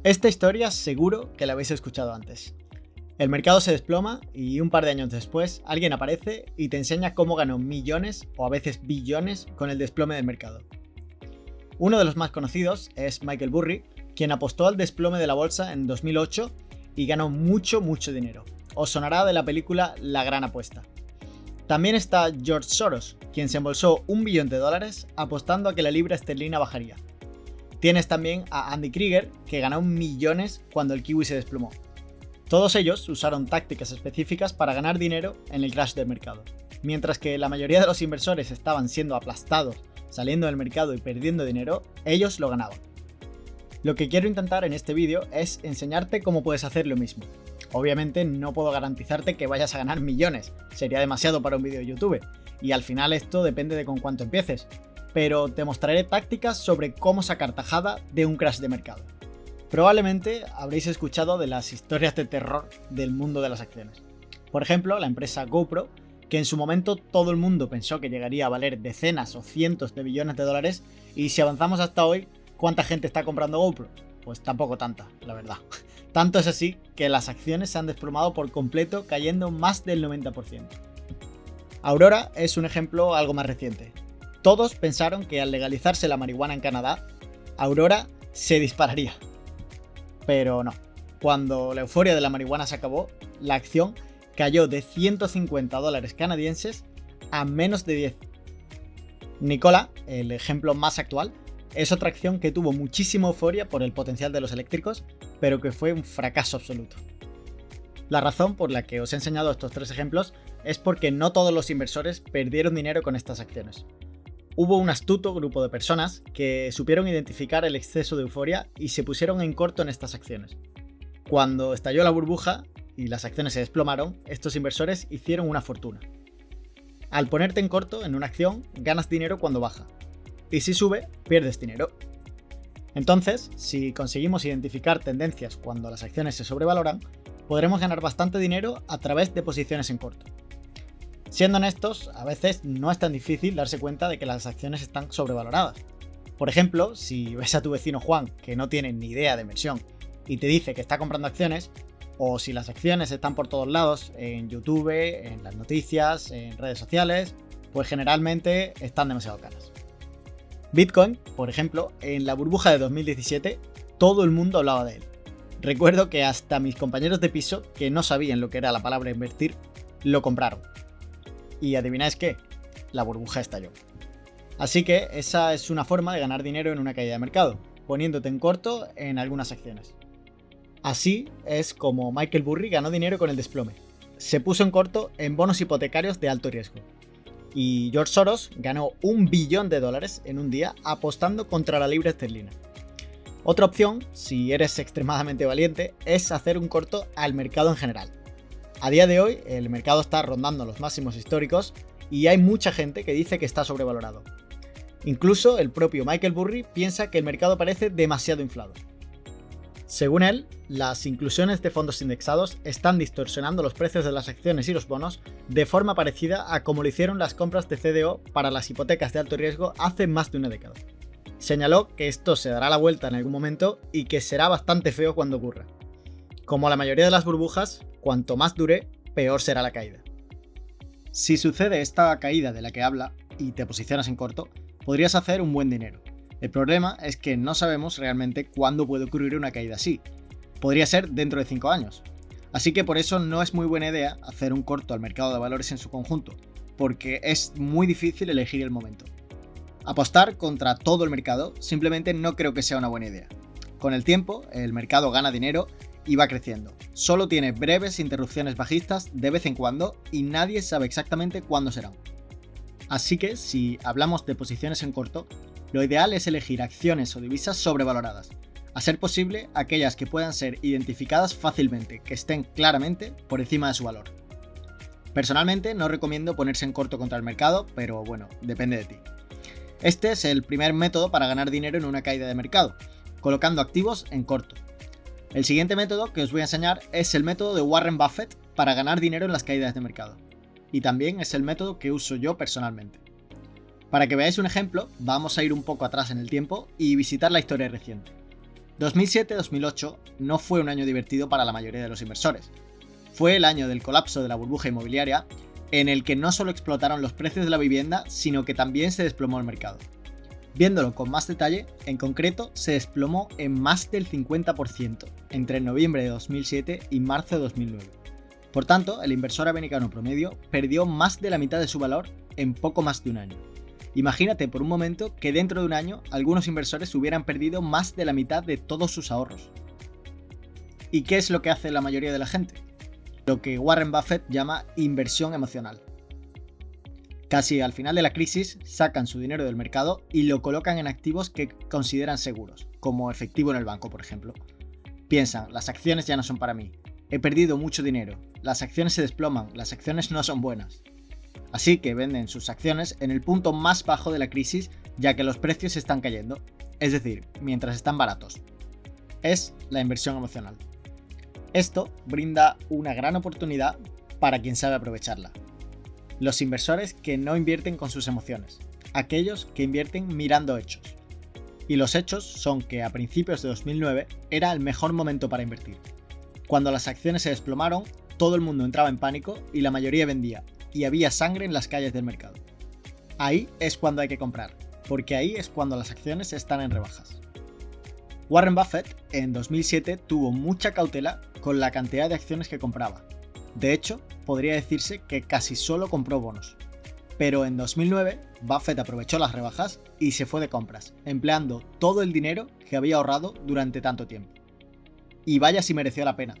Esta historia seguro que la habéis escuchado antes. El mercado se desploma y un par de años después alguien aparece y te enseña cómo ganó millones o a veces billones con el desplome del mercado. Uno de los más conocidos es Michael Burry, quien apostó al desplome de la bolsa en 2008 y ganó mucho dinero. Os sonará de la película La Gran Apuesta. También está George Soros, quien se embolsó $1 billón apostando a que la libra esterlina bajaría. Tienes también a Andy Krieger, que ganó millones cuando el kiwi se desplomó. Todos ellos usaron tácticas específicas para ganar dinero en el crash del mercado. Mientras que la mayoría de los inversores estaban siendo aplastados, saliendo del mercado y perdiendo dinero, ellos lo ganaban. Lo que quiero intentar en este vídeo es enseñarte cómo puedes hacer lo mismo. Obviamente no puedo garantizarte que vayas a ganar millones, sería demasiado para un vídeo de YouTube, y al final esto depende de con cuánto empieces, pero te mostraré tácticas sobre cómo sacar tajada de un crash de mercado. Probablemente habréis escuchado de las historias de terror del mundo de las acciones. Por ejemplo, la empresa GoPro, que en su momento todo el mundo pensó que llegaría a valer decenas o cientos de billones de dólares, y si avanzamos hasta hoy, ¿cuánta gente está comprando GoPro? Pues tampoco tanta, la verdad. Tanto es así que las acciones se han desplomado por completo, cayendo más del 90%. Aurora es un ejemplo algo más reciente. Todos pensaron que al legalizarse la marihuana en Canadá, Aurora se dispararía. Pero no. Cuando la euforia de la marihuana se acabó, la acción cayó de $150 canadienses a menos de 10. Nikola, el ejemplo más actual, es otra acción que tuvo muchísima euforia por el potencial de los eléctricos, pero que fue un fracaso absoluto. La razón por la que os he enseñado estos tres ejemplos es porque no todos los inversores perdieron dinero con estas acciones. Hubo un astuto grupo de personas que supieron identificar el exceso de euforia y se pusieron en corto en estas acciones. Cuando estalló la burbuja y las acciones se desplomaron, estos inversores hicieron una fortuna. Al ponerte en corto en una acción, ganas dinero cuando baja. Y si sube, pierdes dinero. Entonces, si conseguimos identificar tendencias cuando las acciones se sobrevaloran, podremos ganar bastante dinero a través de posiciones en corto. Siendo honestos, a veces no es tan difícil darse cuenta de que las acciones están sobrevaloradas. Por ejemplo, si ves a tu vecino Juan, que no tiene ni idea de inversión, y te dice que está comprando acciones, o si las acciones están por todos lados, en YouTube, en las noticias, en redes sociales, pues generalmente están demasiado caras. Bitcoin, por ejemplo, en la burbuja de 2017, todo el mundo hablaba de él. Recuerdo que hasta mis compañeros de piso, que no sabían lo que era la palabra invertir, lo compraron. Y adivináis qué, la burbuja estalló. Así que esa es una forma de ganar dinero en una caída de mercado, poniéndote en corto en algunas acciones. Así es como Michael Burry ganó dinero con el desplome. Se puso en corto en bonos hipotecarios de alto riesgo. Y George Soros ganó $1 billón en un día apostando contra la libra esterlina. Otra opción, si eres extremadamente valiente, es hacer un corto al mercado en general. A día de hoy, el mercado está rondando los máximos históricos y hay mucha gente que dice que está sobrevalorado. Incluso el propio Michael Burry piensa que el mercado parece demasiado inflado. Según él, las inclusiones de fondos indexados están distorsionando los precios de las acciones y los bonos de forma parecida a como lo hicieron las compras de CDO para las hipotecas de alto riesgo hace más de una década. Señaló que esto se dará la vuelta en algún momento y que será bastante feo cuando ocurra. Como la mayoría de las burbujas, cuanto más dure, peor será la caída. Si sucede esta caída de la que habla y te posicionas en corto, podrías hacer un buen dinero. El problema es que no sabemos realmente cuándo puede ocurrir una caída así. Podría ser dentro de 5 años. Así que por eso no es muy buena idea hacer un corto al mercado de valores en su conjunto, porque es muy difícil elegir el momento. Apostar contra todo el mercado simplemente no creo que sea una buena idea. Con el tiempo, el mercado gana dinero y va creciendo. Solo tiene breves interrupciones bajistas de vez en cuando y nadie sabe exactamente cuándo serán. Así que, si hablamos de posiciones en corto, lo ideal es elegir acciones o divisas sobrevaloradas, a ser posible aquellas que puedan ser identificadas fácilmente, que estén claramente por encima de su valor. Personalmente no recomiendo ponerse en corto contra el mercado, pero bueno, depende de ti. Este es el primer método para ganar dinero en una caída de mercado, colocando activos en corto. El siguiente método que os voy a enseñar es el método de Warren Buffett para ganar dinero en las caídas de mercado. Y también es el método que uso yo personalmente. Para que veáis un ejemplo, vamos a ir un poco atrás en el tiempo y visitar la historia reciente. 2007-2008 no fue un año divertido para la mayoría de los inversores. Fue el año del colapso de la burbuja inmobiliaria, en el que no solo explotaron los precios de la vivienda, sino que también se desplomó el mercado. Viéndolo con más detalle, en concreto se desplomó en más del 50% entre noviembre de 2007 y marzo de 2009. Por tanto, el inversor americano promedio perdió más de la mitad de su valor en poco más de un año. Imagínate por un momento que dentro de un año algunos inversores hubieran perdido más de la mitad de todos sus ahorros. ¿Y qué es lo que hace la mayoría de la gente? Lo que Warren Buffett llama inversión emocional. Casi al final de la crisis sacan su dinero del mercado y lo colocan en activos que consideran seguros, como efectivo en el banco, por ejemplo. Piensan, las acciones ya no son para mí, he perdido mucho dinero, las acciones se desploman, las acciones no son buenas. Así que venden sus acciones en el punto más bajo de la crisis, ya que los precios están cayendo, es decir, mientras están baratos. Es la inversión emocional. Esto brinda una gran oportunidad para quien sabe aprovecharla. Los inversores que no invierten con sus emociones, aquellos que invierten mirando hechos. Y los hechos son que a principios de 2009 era el mejor momento para invertir. Cuando las acciones se desplomaron, todo el mundo entraba en pánico y la mayoría vendía, y había sangre en las calles del mercado. Ahí es cuando hay que comprar, porque ahí es cuando las acciones están en rebajas. Warren Buffett en 2007 tuvo mucha cautela con la cantidad de acciones que compraba. De hecho, podría decirse que casi solo compró bonos. Pero en 2009, Buffett aprovechó las rebajas y se fue de compras, empleando todo el dinero que había ahorrado durante tanto tiempo. Y vaya si mereció la pena.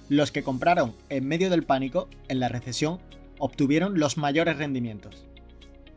Los que compraron en medio del pánico, en la recesión, obtuvieron los mayores rendimientos.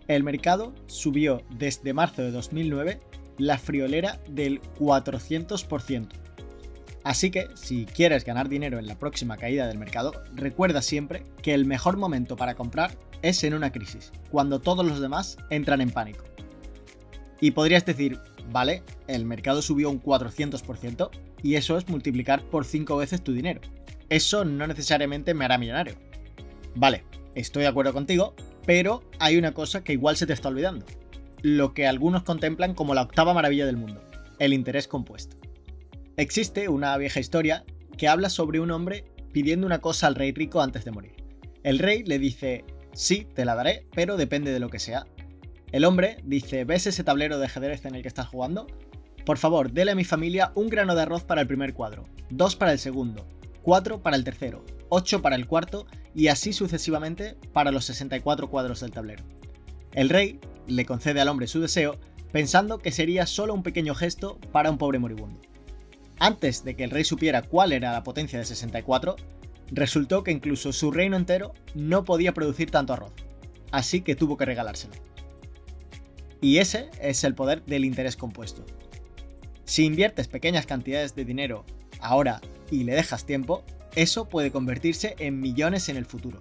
El mercado subió desde marzo de 2009 la friolera del 400%. Así que, si quieres ganar dinero en la próxima caída del mercado, recuerda siempre que el mejor momento para comprar es en una crisis, cuando todos los demás entran en pánico. Y podrías decir, vale, el mercado subió un 400% y eso es multiplicar por 5 veces tu dinero. Eso no necesariamente me hará millonario. Vale, estoy de acuerdo contigo, pero hay una cosa que igual se te está olvidando. Lo que algunos contemplan como la octava maravilla del mundo, el interés compuesto. Existe una vieja historia que habla sobre un hombre pidiendo una cosa al rey rico antes de morir. El rey le dice, sí, te la daré, pero depende de lo que sea. El hombre dice, ¿ves ese tablero de ajedrez en el que estás jugando? Por favor, dele a mi familia un grano de arroz para el primer cuadro, 2 para el segundo, 4 para el tercero, 8 para el cuarto y así sucesivamente para los 64 cuadros del tablero. El rey le concede al hombre su deseo, pensando que sería solo un pequeño gesto para un pobre moribundo. Antes de que el rey supiera cuál era la potencia de 64, resultó que incluso su reino entero no podía producir tanto arroz, así que tuvo que regalárselo. Y ese es el poder del interés compuesto. Si inviertes pequeñas cantidades de dinero ahora y le dejas tiempo, eso puede convertirse en millones en el futuro.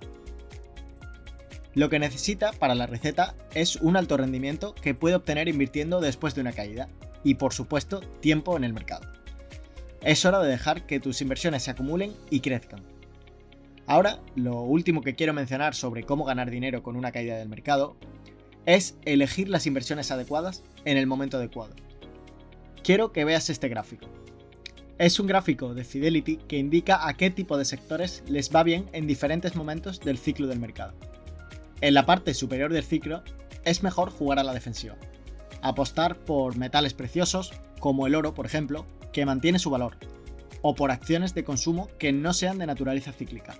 Lo que necesita para la receta es un alto rendimiento que puede obtener invirtiendo después de una caída, y por supuesto, tiempo en el mercado. Es hora de dejar que tus inversiones se acumulen y crezcan. Ahora, lo último que quiero mencionar sobre cómo ganar dinero con una caída del mercado es elegir las inversiones adecuadas en el momento adecuado. Quiero que veas este gráfico. Es un gráfico de Fidelity que indica a qué tipo de sectores les va bien en diferentes momentos del ciclo del mercado. En la parte superior del ciclo es mejor jugar a la defensiva. Apostar por metales preciosos, como el oro por ejemplo, que mantiene su valor, o por acciones de consumo que no sean de naturaleza cíclica.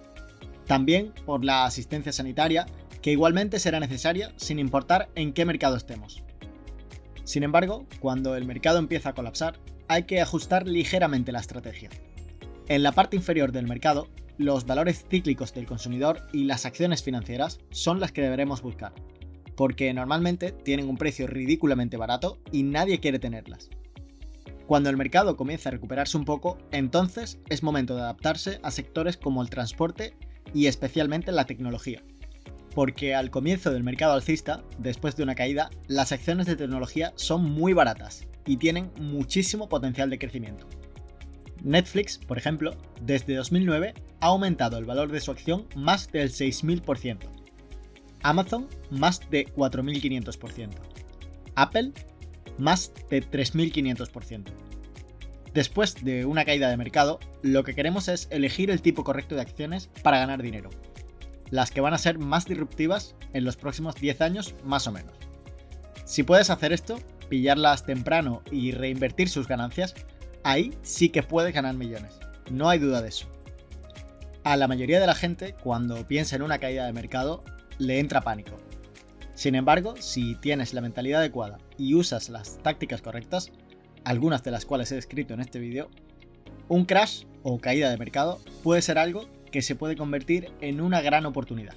También por la asistencia sanitaria, que igualmente será necesaria sin importar en qué mercado estemos. Sin embargo, cuando el mercado empieza a colapsar, hay que ajustar ligeramente la estrategia. En la parte inferior del mercado, los valores cíclicos del consumidor y las acciones financieras son las que deberemos buscar, porque normalmente tienen un precio ridículamente barato y nadie quiere tenerlas. Cuando el mercado comienza a recuperarse un poco, entonces es momento de adaptarse a sectores como el transporte y especialmente la tecnología. Porque al comienzo del mercado alcista, después de una caída, las acciones de tecnología son muy baratas y tienen muchísimo potencial de crecimiento. Netflix, por ejemplo, desde 2009 ha aumentado el valor de su acción más del 6.000%. Amazon más de 4.500%. Apple más de 3.500%. Después de una caída de mercado, lo que queremos es elegir el tipo correcto de acciones para ganar dinero. Las que van a ser más disruptivas en los próximos 10 años más o menos. Si puedes hacer esto, pillarlas temprano y reinvertir sus ganancias, ahí sí que puedes ganar millones. No hay duda de eso. A la mayoría de la gente, cuando piensa en una caída de mercado, le entra pánico. Sin embargo, si tienes la mentalidad adecuada y usas las tácticas correctas, algunas de las cuales he descrito en este vídeo, un crash o caída de mercado puede ser algo que se puede convertir en una gran oportunidad.